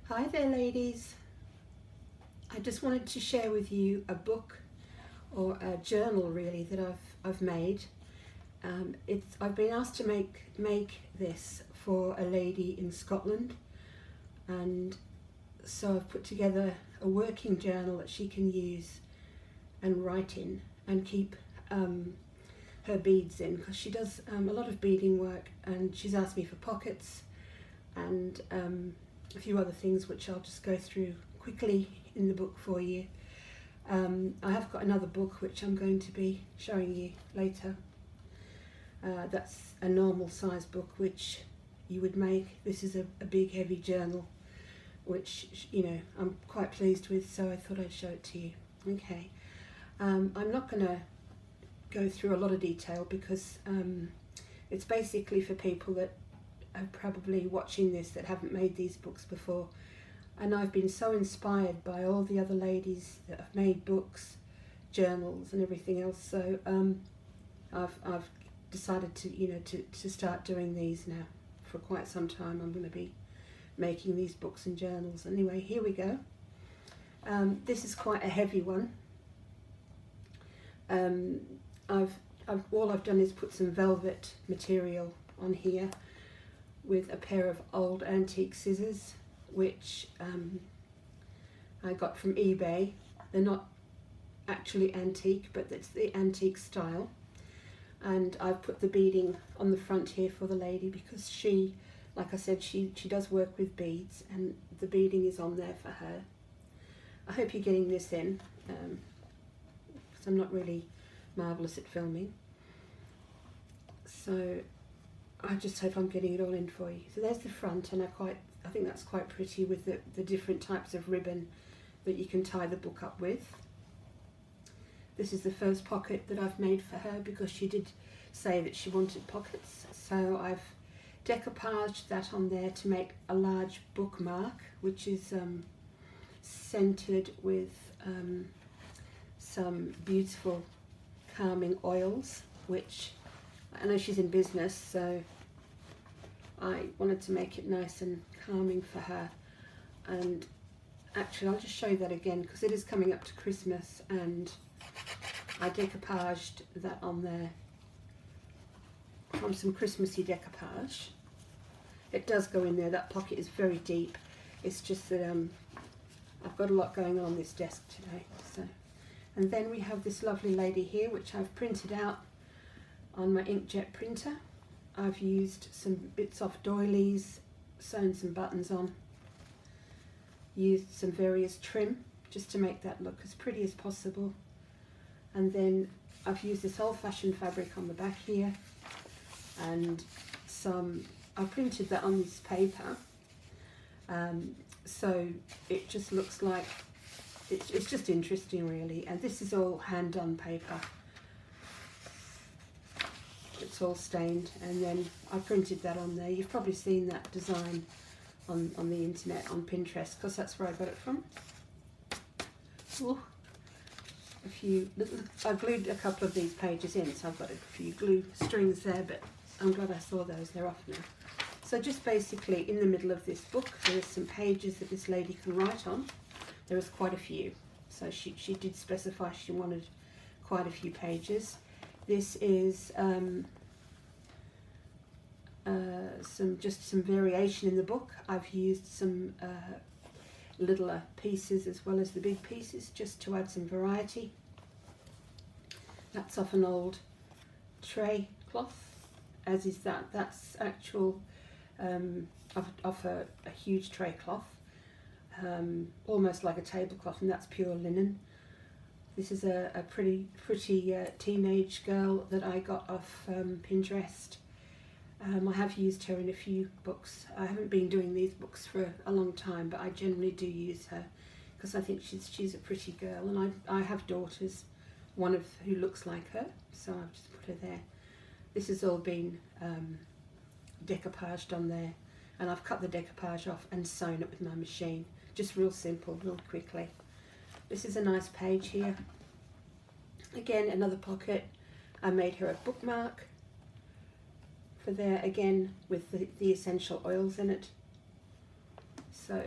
Hi there ladies. I just wanted to share with you a book or a journal really that I've made. I've been asked to make this for a lady in Scotland, and so I've put together a working journal that she can use and write in and keep her beads in, because she does a lot of beading work, and she's asked me for pockets and a few other things which I'll just go through quickly in the book for you. I have got another book which I'm going to be showing you later. That's a normal size book which you would make. This is a big heavy journal which, you know, I'm quite pleased with, so I thought I'd show it to you. Okay, I'm not going to go through a lot of detail because it's basically for people that are probably watching this that haven't made these books before, and I've been so inspired by all the other ladies that have made books, journals and everything else, so I've decided to start doing these now. For quite some time I'm going to be making these books and journals. Anyway, here we go. This is quite a heavy one. All I've done is put some velvet material on here with a pair of old antique scissors which I got from eBay. They're not actually antique, but it's the antique style, and I've put the beading on the front here for the lady because she, like I said, she does work with beads, and the beading is on there for her. I hope you're getting this in, because I'm not really marvellous at filming, so I just hope I'm getting it all in for you. So there's the front, and I think that's quite pretty with the different types of ribbon that you can tie the book up with. This is the first pocket that I've made for her because she did say that she wanted pockets, so I've decoupaged that on there to make a large bookmark which is scented with some beautiful calming oils, which I know she's in business, so I wanted to make it nice and calming for her. And actually I'll just show you that again because it is coming up to Christmas, and I decoupaged that on there from some Christmassy decoupage. It does go in there. That pocket is very deep. It's just that I've got a lot going on this desk today. So, and then we have this lovely lady here which I've printed out on my inkjet printer. I've used some bits off doilies, sewn some buttons on, used some various trim just to make that look as pretty as possible, and then I've used this old-fashioned fabric on the back here, and I printed that on this paper, so it just looks like it's just interesting really. And this is all hand-done paper. It's all stained, and then I printed that on there. You've probably seen that design on the internet, on Pinterest, because that's where I got it from. Ooh, I glued a couple of these pages in, so I've got a few glue strings there, but I'm glad I saw those. They're off now. So just basically in the middle of this book there's some pages that this lady can write on. There was quite a few, so she did specify she wanted quite a few pages. This is some variation in the book. I've used some littler pieces as well as the big pieces just to add some variety. That's off an old tray cloth, as is that. That's actual off a huge tray cloth, almost like a tablecloth, and that's pure linen. This is a pretty teenage girl that I got off Pinterest. I have used her in a few books. I haven't been doing these books for a long time, but I generally do use her because I think she's a pretty girl, and I have daughters, one of who looks like her, so I've just put her there. This has all been decoupaged on there, and I've cut the decoupage off and sewn it with my machine. Just real simple, real quickly. This is a nice page here. Again, another pocket. I made her a bookmark for there, again with the essential oils in it. So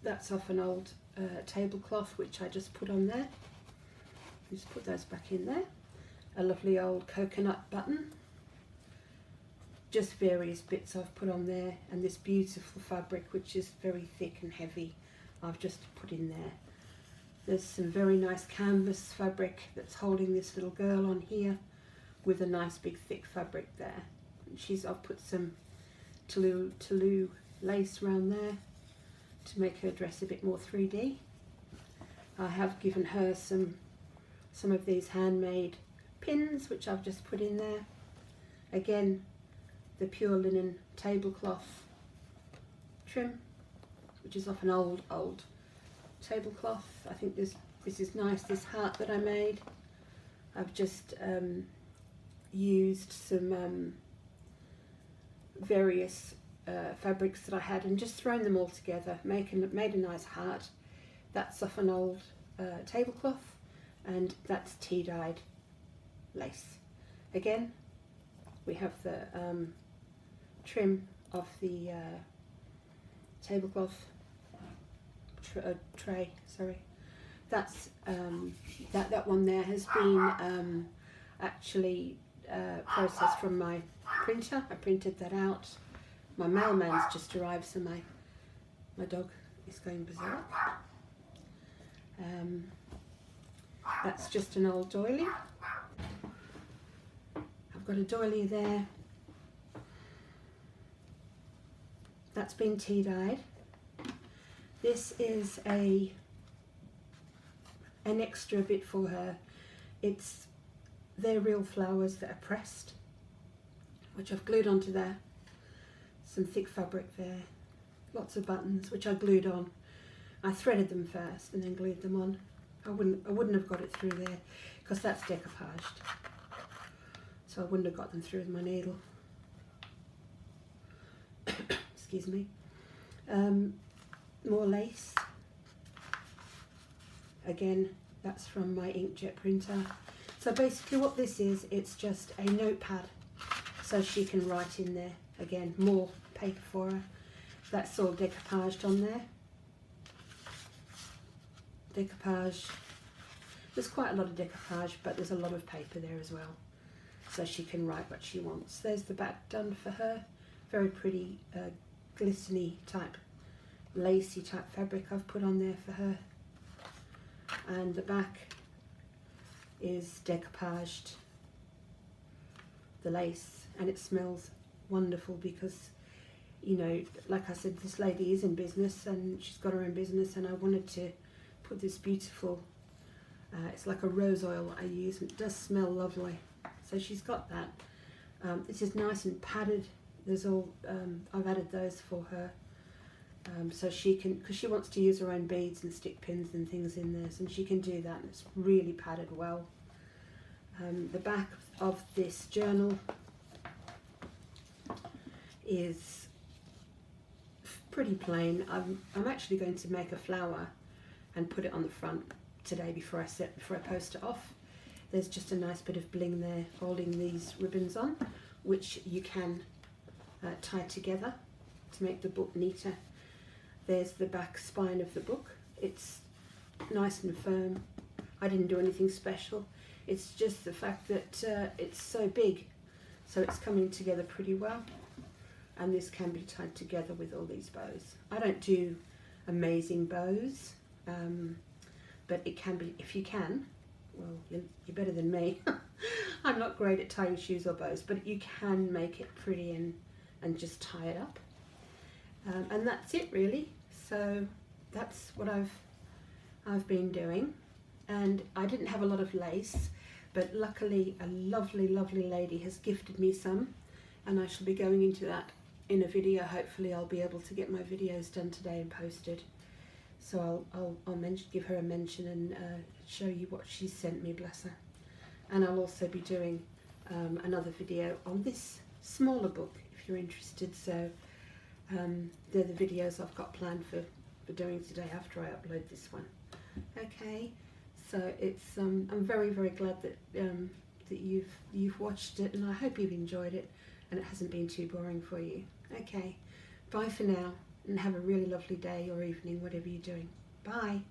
that's off an old tablecloth which I just put on there. Just put those back in there. A lovely old coconut button. Just various bits I've put on there, and this beautiful fabric which is very thick and heavy I've just put in there. There's some very nice canvas fabric that's holding this little girl on here with a nice big thick fabric there. I've put some Toulouse lace around there to make her dress a bit more 3D. I have given her some of these handmade pins which I've just put in there. Again, the pure linen tablecloth trim, which is off an old tablecloth. I think this is nice, this heart that I made. I've just used some various fabrics that I had and just thrown them all together, made a nice heart. That's off an old tablecloth, and that's tea-dyed lace. Again, we have the trim of the tablecloth tray. Sorry, that's that one there has been actually processed from my printer. I printed that out. My mailman's just arrived, so my dog is going berserk. That's just an old doily. I've got a doily there. That's been tea-dyed. This is an extra bit for her. They're real flowers that are pressed, which I've glued onto there. Some thick fabric there. Lots of buttons, which I glued on. I threaded them first and then glued them on. I wouldn't have got it through there because that's decoupaged. So I wouldn't have got them through with my needle. Excuse me. More lace. Again, that's from my inkjet printer. So basically what this is, it's just a notepad so she can write in there. Again, more paper for her. That's all decoupaged on there. Decoupage. There's quite a lot of decoupage, but there's a lot of paper there as well, so she can write what she wants. There's the back done for her. Very pretty, glistening type, lacy type fabric I've put on there for her. And the back is decoupaged, the lace, and it smells wonderful because, you know, like I said, this lady is in business and she's got her own business, and I wanted to put this beautiful, it's like a rose oil I use, and it does smell lovely. So she's got that. This is nice and padded. There's all, I've added those for her, so she can, because she wants to use her own beads and stick pins and things in there, and she can do that, and it's really padded well. The back of this journal is pretty plain. I'm actually going to make a flower and put it on the front today before I post it off. There's just a nice bit of bling there holding these ribbons on, which you can tie together to make the book neater. There's the back spine of the book. It's nice and firm. I didn't do anything special. It's just the fact that it's so big, so it's coming together pretty well. And this can be tied together with all these bows. I don't do amazing bows, but it can be, if you can, well, you're better than me. I'm not great at tying shoes or bows, but you can make it pretty and just tie it up. And that's it really. So that's what I've been doing. And I didn't have a lot of lace, but luckily a lovely, lovely lady has gifted me some, and I shall be going into that in a video. Hopefully I'll be able to get my videos done today and posted. So I'll give her a mention and show you what she sent me, bless her. And I'll also be doing another video on this smaller book if you're interested. So they're the videos I've got planned for doing today after I upload this one. Okay, so it's I'm very, very glad that that you've watched it, and I hope you've enjoyed it and it hasn't been too boring for you. Okay, bye for now. and have a really lovely day or evening, whatever you're doing. Bye.